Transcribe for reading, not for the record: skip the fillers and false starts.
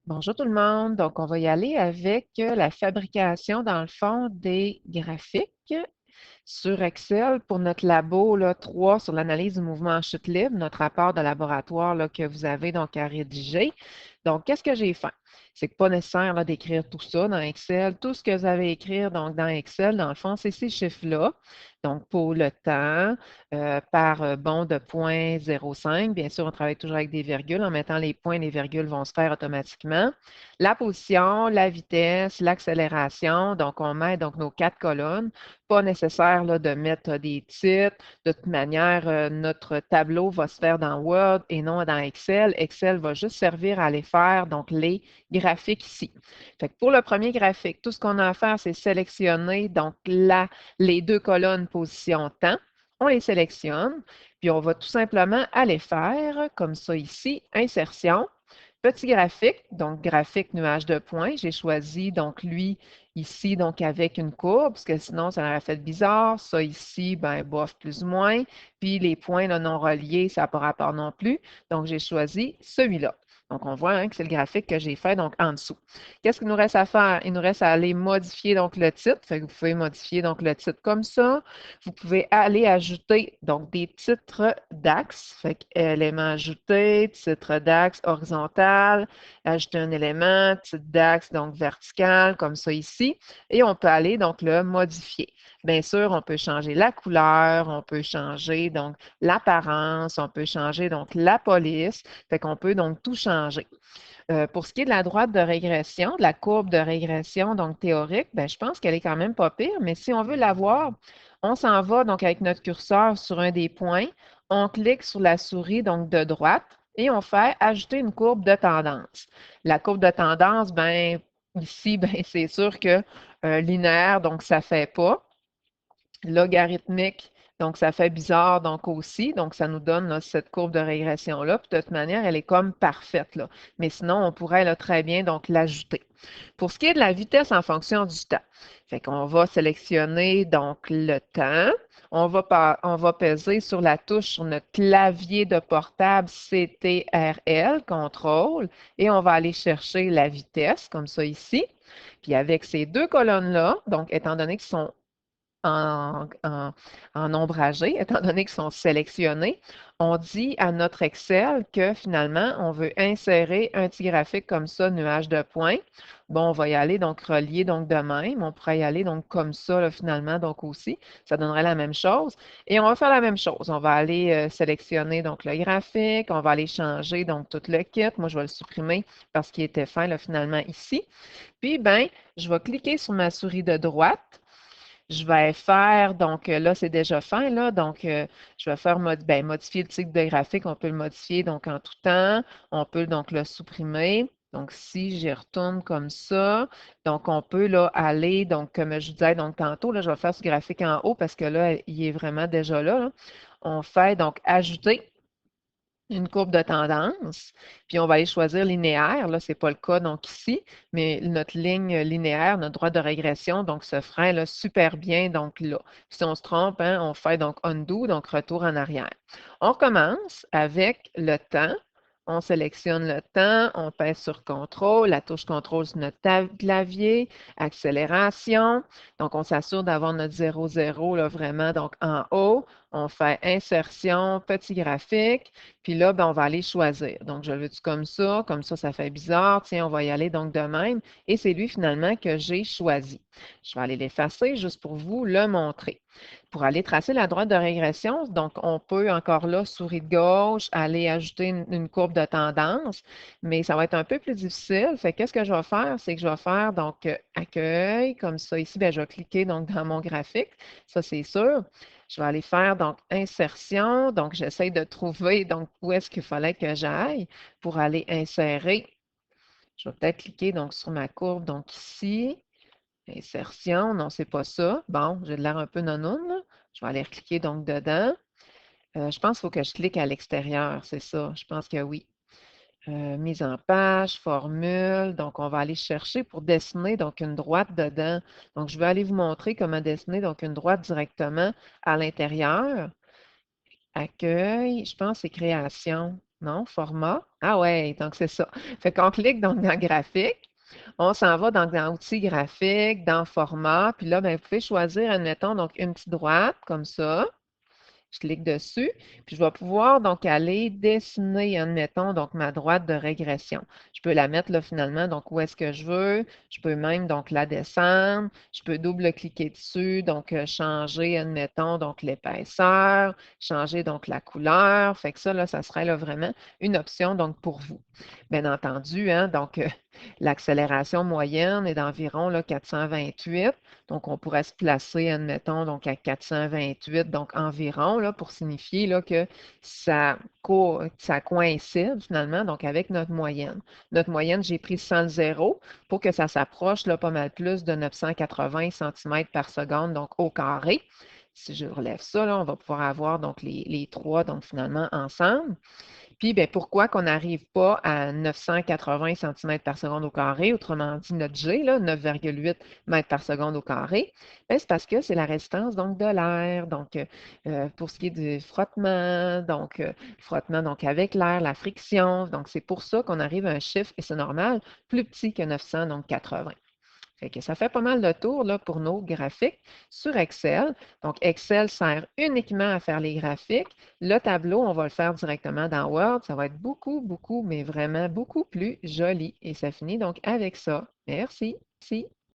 Bonjour tout le monde. Donc, on va y aller avec la fabrication, dans le fond, des graphiques sur Excel pour notre labo là, 3 sur l'analyse du mouvement en chute libre, notre rapport de laboratoire là, que vous avez donc à rédiger. Donc, qu'est-ce que j'ai fait? C'est pas nécessaire là, d'écrire tout ça dans Excel. Tout ce que vous avez à écrire donc, dans Excel, dans le fond, c'est ces chiffres-là. Donc, pour le temps, par bond de 0,05. Bien sûr, on travaille toujours avec des virgules. En mettant les points, les virgules vont se faire automatiquement. La position, la vitesse, l'accélération. Donc, on met donc nos 4 colonnes. Pas nécessaire là, de mettre des titres. De toute manière, notre tableau va se faire dans Word et non dans Excel. Excel va juste servir à aller faire donc les graphiques ici. Fait que pour le premier graphique, tout ce qu'on a à faire, c'est sélectionner donc les 2 colonnes position temps. On les sélectionne, puis on va tout simplement aller faire, comme ça ici, insertion, petit graphique, donc graphique nuage de points. J'ai choisi donc lui ici, donc avec une courbe, parce que sinon ça aurait fait bizarre. Ça ici, ben bof, plus ou moins. Puis les points là, non reliés, ça n'a pas rapport non plus. Donc j'ai choisi celui-là. Donc on voit hein, que c'est le graphique que j'ai fait donc en dessous. Qu'est-ce qu'il nous reste à faire? Il nous reste à aller modifier donc le titre. Fait que vous pouvez modifier donc le titre comme ça. Vous pouvez aller ajouter donc des titres d'axe. Fait que élément ajouté, titre d'axe horizontal, ajouter un élément, titre d'axe donc vertical, comme ça ici. Et on peut aller donc le modifier. Bien sûr, on peut changer la couleur, on peut changer donc l'apparence, on peut changer donc la police. Fait qu'on peut donc tout changer. Pour ce qui est de la droite de régression, de la courbe de régression donc théorique, ben, je pense qu'elle est quand même pas pire, mais si on veut la voir, on s'en va donc avec notre curseur sur un des points, on clique sur la souris donc de droite et on fait ajouter une courbe de tendance. La courbe de tendance, ben, ici, ben, c'est sûr que linéaire, donc ça ne fait pas. Logarithmique, donc ça fait bizarre donc aussi. Donc, ça nous donne là, cette courbe de régression-là. Puis de toute manière, elle est comme parfaite, là. Mais sinon, on pourrait là, très bien donc l'ajouter. Pour ce qui est de la vitesse en fonction du temps, fait qu'on va sélectionner donc le temps. On va peser sur la touche sur notre clavier de portable CTRL, contrôle, et on va aller chercher la vitesse, comme ça ici. Puis avec ces deux colonnes-là, donc étant donné qu'ils sont en ombragé, étant donné qu'ils sont sélectionnés, on dit à notre Excel que finalement, on veut insérer un petit graphique comme ça, nuage de points. Bon, on va y aller, donc relier donc de même. On pourrait y aller donc comme ça, là, finalement, donc aussi. Ça donnerait la même chose. Et on va faire la même chose. On va aller sélectionner donc le graphique. On va aller changer donc tout le kit. Moi, je vais le supprimer parce qu'il était fin, là, finalement, ici. Puis, ben, je vais cliquer sur ma souris de droite. Je vais faire, donc là, c'est déjà fin, là. Donc, je vais faire modifier le type de graphique. On peut le modifier donc en tout temps. On peut donc le supprimer. Donc, si j'y retourne comme ça, donc on peut là aller, donc comme je vous disais donc tantôt, là, je vais faire ce graphique en haut parce que là, il est vraiment déjà là, là. On fait donc ajouter une courbe de tendance, puis on va aller choisir linéaire. Là, ce n'est pas le cas donc ici, mais notre ligne linéaire, notre droite de régression, donc se freine là, super bien donc là. Puis si on se trompe, hein, on fait donc undo, donc retour en arrière. On recommence avec le temps. On sélectionne le temps, on pèse sur contrôle, la touche contrôle sur notre clavier, accélération. Donc, on s'assure d'avoir notre 0,0 là, vraiment donc en haut. On fait insertion, petit graphique. Puis là, ben, on va aller choisir. Donc, je le veux-tu comme ça fait bizarre. Tiens, on va y aller donc de même. Et c'est lui finalement que j'ai choisi. Je vais aller l'effacer juste pour vous le montrer. Pour aller tracer la droite de régression, donc on peut encore là, souris de gauche, aller ajouter une courbe de tendance, mais ça va être un peu plus difficile. Fait qu'est-ce que je vais faire? C'est que je vais faire donc accueil, comme ça ici, ben, je vais cliquer donc dans mon graphique. Ça, c'est sûr. Je vais aller faire donc insertion. Donc, j'essaie de trouver donc où est-ce qu'il fallait que j'aille pour aller insérer. Je vais peut-être cliquer donc sur ma courbe, donc ici. Insertion, non, c'est pas ça. Bon, j'ai de l'air un peu non-noun, là. Je vais aller cliquer donc dedans. Je pense qu'il faut que je clique à l'extérieur, c'est ça. Je pense que oui. Mise en page, formule. Donc, on va aller chercher pour dessiner donc une droite dedans. Donc, je vais aller vous montrer comment dessiner donc une droite directement à l'intérieur. Accueil, je pense que c'est création. Non, format. Ah ouais, donc c'est ça. Fait qu'on clique donc dans graphique, on s'en va donc dans outils graphiques, dans format, puis là, ben, vous pouvez choisir, admettons, donc une petite droite comme ça. Je clique dessus, puis je vais pouvoir donc aller dessiner, admettons, donc ma droite de régression. Je peux la mettre là finalement, donc où est-ce que je veux. Je peux même donc la descendre. Je peux double-cliquer dessus, donc changer, admettons, donc l'épaisseur, changer donc la couleur. Fait que ça, là, ça serait là vraiment une option donc pour vous. Bien entendu, hein, donc l'accélération moyenne est d'environ là, 428. Donc, on pourrait se placer, admettons, donc à 428, donc environ, là, pour signifier là, que ça coïncide finalement donc avec notre moyenne. Notre moyenne, j'ai pris 100 pour que ça s'approche là, pas mal plus de 980 cm par seconde, donc au carré. Si je relève ça, là, on va pouvoir avoir donc les trois donc finalement ensemble. Puis, bien, pourquoi qu'on n'arrive pas à 980 cm par seconde au carré, autrement dit notre G, là, 9,8 mètres par seconde au carré? Bien, c'est parce que c'est la résistance donc, de l'air. Donc, pour ce qui est du frottement, frottement donc, avec l'air, la friction. Donc, c'est pour ça qu'on arrive à un chiffre, et c'est normal, plus petit que 900, donc 80. Fait que ça fait pas mal de tour là, pour nos graphiques sur Excel. Donc, Excel sert uniquement à faire les graphiques. Le tableau, on va le faire directement dans Word. Ça va être beaucoup, beaucoup, mais vraiment beaucoup plus joli. Et ça finit donc avec ça. Merci. Merci.